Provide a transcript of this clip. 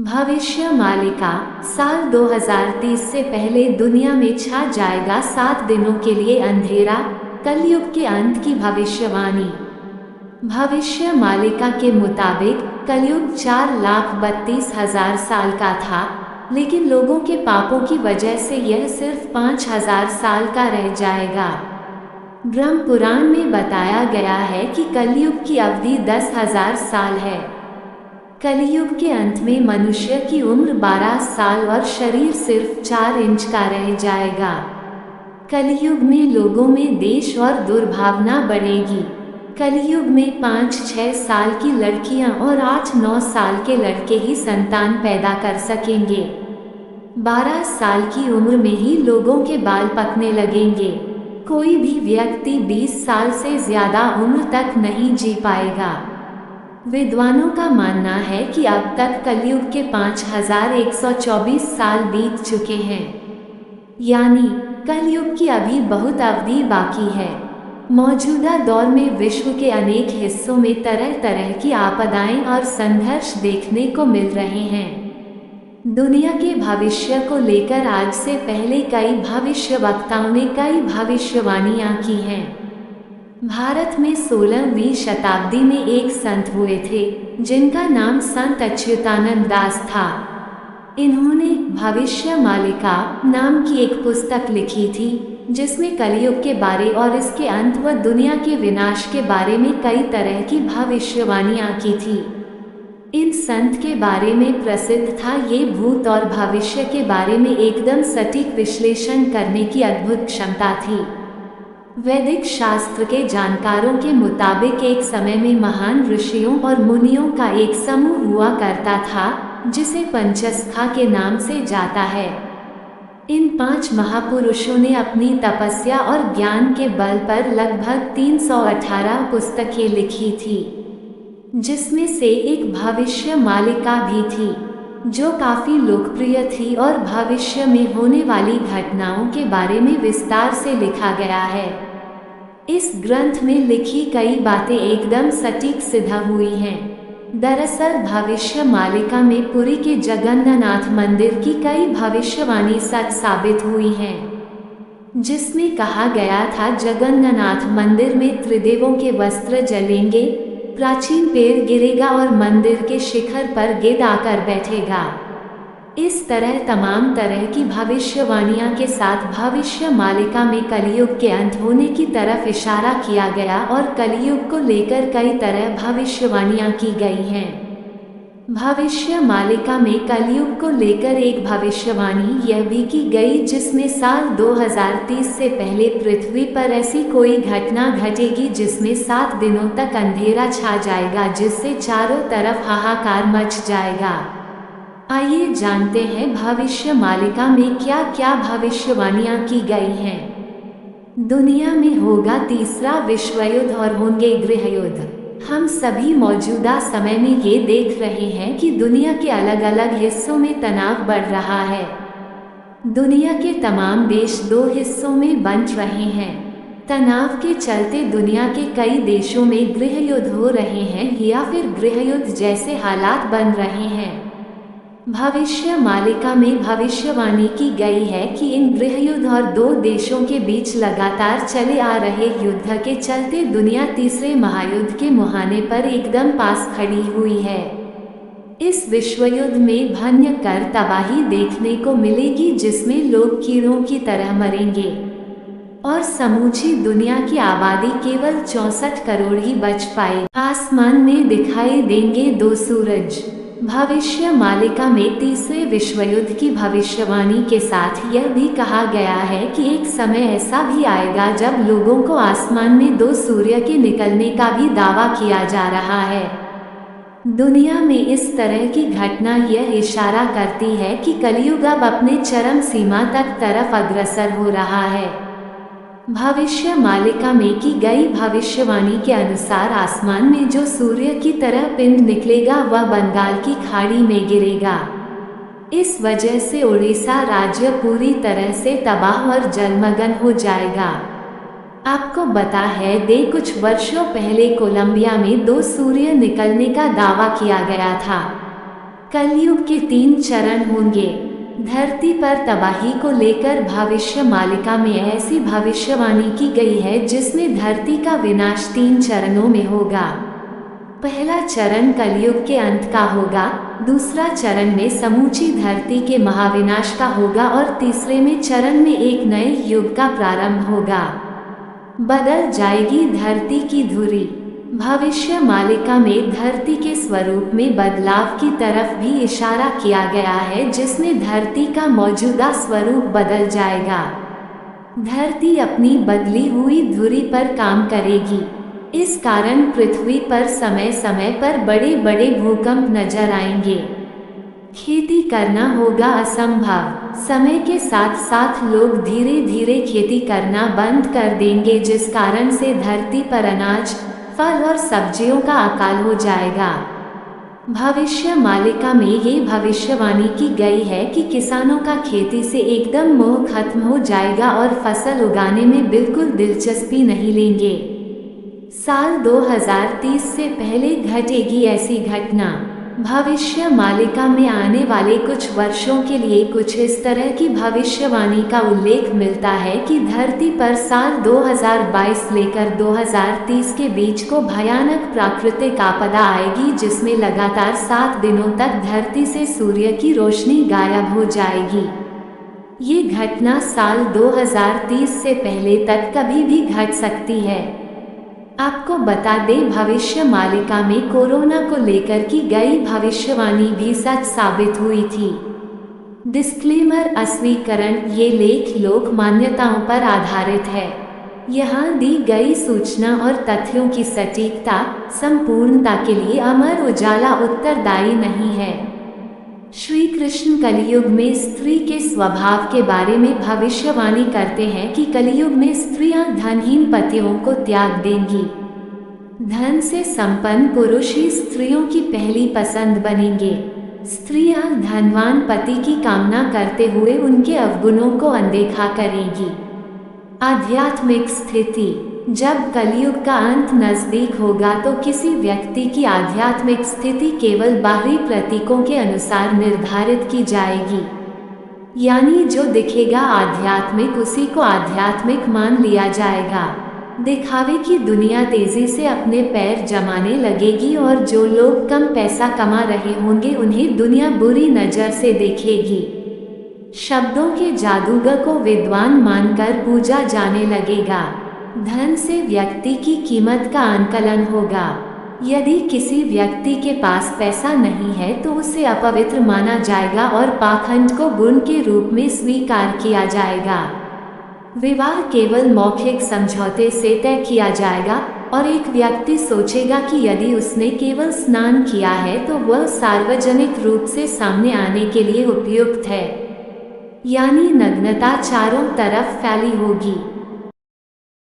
भविष्य मालिका साल 2030 से पहले दुनिया में छा जाएगा 7 दिनों के लिए अंधेरा, कलयुग के अंत की भविष्यवाणी। भविष्य मालिका के मुताबिक कलयुग 4,32,000 साल का था, लेकिन लोगों के पापों की वजह से यह सिर्फ 5,000 साल का रह जाएगा। ब्रह्म पुराण में बताया गया है कि कलयुग की अवधि 10,000 साल है। कलयुग के अंत में मनुष्य की उम्र 12 साल और शरीर सिर्फ 4 इंच का रह जाएगा। कलयुग में लोगों में देश और दुर्भावना बढ़ेगी। कलयुग में 5-6 साल की लड़कियां और 8-9 साल के लड़के ही संतान पैदा कर सकेंगे। 12 साल की उम्र में ही लोगों के बाल पकने लगेंगे। कोई भी व्यक्ति 20 साल से ज्यादा उम्र तक नहीं जी पाएगा। विद्वानों का मानना है कि अब तक कलयुग के 5,124 साल बीत चुके हैं, यानी कलयुग की अभी बहुत अवधि बाकी है। मौजूदा दौर में विश्व के अनेक हिस्सों में तरह तरह की आपदाएं और संघर्ष देखने को मिल रहे हैं। दुनिया के भविष्य को लेकर आज से पहले कई भविष्यवक्ताओं ने कई भविष्यवाणियां की हैं। भारत में 16वीं शताब्दी में एक संत हुए थे जिनका नाम संत अच्युतानंद दास था। इन्होंने भविष्य मालिका नाम की एक पुस्तक लिखी थी, जिसमें कलयुग के बारे और इसके अंत व दुनिया के विनाश के बारे में कई तरह की भविष्यवाणियां की थी। इन संत के बारे में प्रसिद्ध था ये भूत और भविष्य के बारे में एकदम सटीक विश्लेषण करने की अद्भुत क्षमता थी। वैदिक शास्त्र के जानकारों के मुताबिक एक समय में महान ऋषियों और मुनियों का एक समूह हुआ करता था, जिसे पंचसखा के नाम से जाता है। इन 5 महापुरुषों ने अपनी तपस्या और ज्ञान के बल पर लगभग 318 पुस्तकें लिखी थी, जिसमें से एक भविष्य मालिका भी थी, जो काफी लोकप्रिय थी और भविष्य में होने वाली घटनाओं के बारे में विस्तार से लिखा गया है। इस ग्रंथ में लिखी कई बातें एकदम सटीक सिद्ध हुई हैं। दरअसल भविष्य मालिका में पुरी के जगन्नाथ मंदिर की कई भविष्यवाणी सच साबित हुई हैं, जिसमें कहा गया था जगन्नाथ मंदिर में त्रिदेवों के वस्त्र जलेंगे, प्राचीन पेड़ गिरेगा और मंदिर के शिखर पर गिद्ध आकर बैठेगा। इस तरह तमाम तरह की भविष्यवाणियां के साथ भविष्य मालिका में कलयुग के अंत होने की तरफ इशारा किया गया और कलयुग को लेकर कई तरह भविष्यवाणियां की गई हैं। भविष्य मालिका में कलयुग को लेकर एक भविष्यवाणी यह भी की गई जिसमें साल 2030 से पहले पृथ्वी पर ऐसी कोई घटना घटेगी जिसमें 7 दिनों तक अंधेरा छा जाएगा, जिससे चारों तरफ हाहाकार मच जाएगा। आइए जानते हैं भविष्य मालिका में क्या क्या भविष्यवाणियां की गई हैं। दुनिया में होगा तीसरा विश्व युद्ध और होंगे गृह युद्ध। हम सभी मौजूदा समय में ये देख रहे हैं कि दुनिया के अलग अलग हिस्सों में तनाव बढ़ रहा है। दुनिया के तमाम देश 2 हिस्सों में बंट रहे हैं। तनाव के चलते दुनिया के कई देशों में गृह युद्ध हो रहे हैं या फिर गृह युद्ध जैसे हालात बन रहे हैं। भविष्य मालिका में भविष्यवाणी की गई है कि इन गृह युद्ध और 2 देशों के बीच लगातार चले आ रहे युद्ध के चलते दुनिया तीसरे महायुद्ध के मुहाने पर एकदम पास खड़ी हुई है। इस विश्व युद्ध में भयंकर तबाही देखने को मिलेगी, जिसमें लोग कीड़ों की तरह मरेंगे और समूची दुनिया की आबादी केवल 64 करोड़ ही बच पाएगी। आसमान में दिखाई देंगे 2 सूरज। भविष्य मालिका में तीसरे विश्व युद्ध की भविष्यवाणी के साथ यह भी कहा गया है कि एक समय ऐसा भी आएगा जब लोगों को आसमान में 2 सूर्य के निकलने का भी दावा किया जा रहा है। दुनिया में इस तरह की घटना यह इशारा करती है कि कलयुग अब अपने चरम सीमा तक तरफ अग्रसर हो रहा है। भविष्य मालिका में की गई भविष्यवाणी के अनुसार आसमान में जो सूर्य की तरह पिंड निकलेगा वह बंगाल की खाड़ी में गिरेगा। इस वजह से उड़ीसा राज्य पूरी तरह से तबाह और जलमग्न हो जाएगा। आपको बता है कुछ वर्षों पहले कोलंबिया में 2 सूर्य निकलने का दावा किया गया था। कलयुग के 3 चरण होंगे। धरती पर तबाही को लेकर भविष्य मालिका में ऐसी भविष्यवाणी की गई है जिसमें धरती का विनाश 3 चरणों में होगा। पहला चरण कलयुग के अंत का होगा, दूसरा चरण में समूची धरती के महाविनाश का होगा और तीसरे में चरण में एक नए युग का प्रारंभ होगा। बदल जाएगी धरती की धुरी। भविष्य मालिका में धरती के स्वरूप में बदलाव की तरफ भी इशारा किया गया है, जिसमें धरती का मौजूदा स्वरूप बदल जाएगा। धरती अपनी बदली हुई धुरी पर काम करेगी। इस कारण पृथ्वी पर समय समय पर बड़े बड़े भूकंप नजर आएंगे। खेती करना होगा असंभव। समय के साथ साथ लोग धीरे धीरे खेती करना बंद कर देंगे, जिस कारण से धरती पर अनाज, फल और सब्जियों का अकाल हो जाएगा। भविष्य मालिका में ये भविष्यवाणी की गई है कि किसानों का खेती से एकदम मोह खत्म हो जाएगा और फसल उगाने में बिल्कुल दिलचस्पी नहीं लेंगे। साल 2030 से पहले घटेगी ऐसी घटना। भविष्य मालिका में आने वाले कुछ वर्षों के लिए कुछ इस तरह की भविष्यवाणी का उल्लेख मिलता है कि धरती पर साल 2022 लेकर 2030 के बीच को भयानक प्राकृतिक आपदा आएगी, जिसमें लगातार 7 दिनों तक धरती से सूर्य की रोशनी गायब हो जाएगी। ये घटना साल 2030 से पहले तक कभी भी घट सकती है। आपको बता दें, भविष्य मालिका में कोरोना को लेकर की गई भविष्यवाणी भी सच साबित हुई थी। डिस्क्लेमर अस्वीकरण, ये लेख लोक मान्यताओं पर आधारित है। यहाँ दी गई सूचना और तथ्यों की सटीकता, संपूर्णता के लिए अमर उजाला उत्तरदायी नहीं है। श्री कृष्ण कलियुग में स्त्री के स्वभाव के बारे में भविष्यवाणी करते हैं कि कलियुग में स्त्रियां धनहीन पतियों को त्याग देंगी। धन से संपन्न पुरुष ही स्त्रियों की पहली पसंद बनेंगे। स्त्रियां धनवान पति की कामना करते हुए उनके अवगुणों को अनदेखा करेंगी। आध्यात्मिक स्थिति, जब कलयुग का अंत नजदीक होगा तो किसी व्यक्ति की आध्यात्मिक स्थिति केवल बाहरी प्रतीकों के अनुसार निर्धारित की जाएगी। यानी जो दिखेगा आध्यात्मिक, उसी को आध्यात्मिक मान लिया जाएगा। दिखावे की दुनिया तेजी से अपने पैर जमाने लगेगी और जो लोग कम पैसा कमा रहे होंगे उन्हें दुनिया बुरी नजर से देखेगी। शब्दों के जादूगर को विद्वान मानकर पूजा जाने लगेगा। धन से व्यक्ति की कीमत का आंकलन होगा। यदि किसी व्यक्ति के पास पैसा नहीं है तो उसे अपवित्र माना जाएगा और पाखंड को गुण के रूप में स्वीकार किया जाएगा। विवाह केवल मौखिक समझौते से तय किया जाएगा और एक व्यक्ति सोचेगा कि यदि उसने केवल स्नान किया है तो वह सार्वजनिक रूप से सामने आने के लिए उपयुक्त है। यानी नग्नता चारों तरफ फैली होगी।